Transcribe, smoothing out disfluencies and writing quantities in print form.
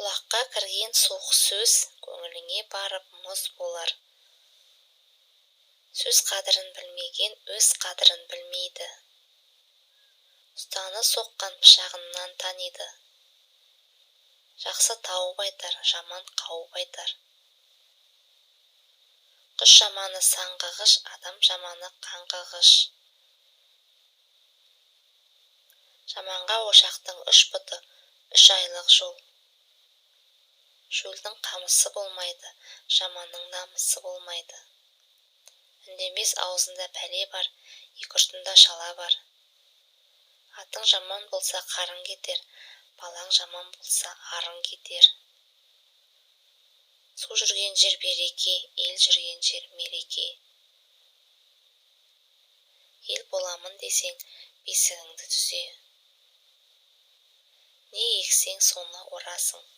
Құлаққа кірген суық сөз көңіліңе барып мұз болар. Сөз қадірін білмеген өз қадірін білмейді. Ұстаны соққан пышағынан таниды. Жақсы тауып айтар, жаман қауып айтар. Құс жаманы саңғығыш, адам жаманы қаңғығыш. Жаманға ошақтың 3 бұты, 3 айлық жол. Шөлдің қамысы болмайды, жаманның намысы болмайды. Үндемес аузында пәле бар, екі ұштында шала бар. Атың жаман болса қарың кетер, балаң жаман болса арың кетер. Су жүрген жер береке, ел жүрген жер мереке. Ел боламын десең, бесігіңді түзе. Не ексең, соны орасың.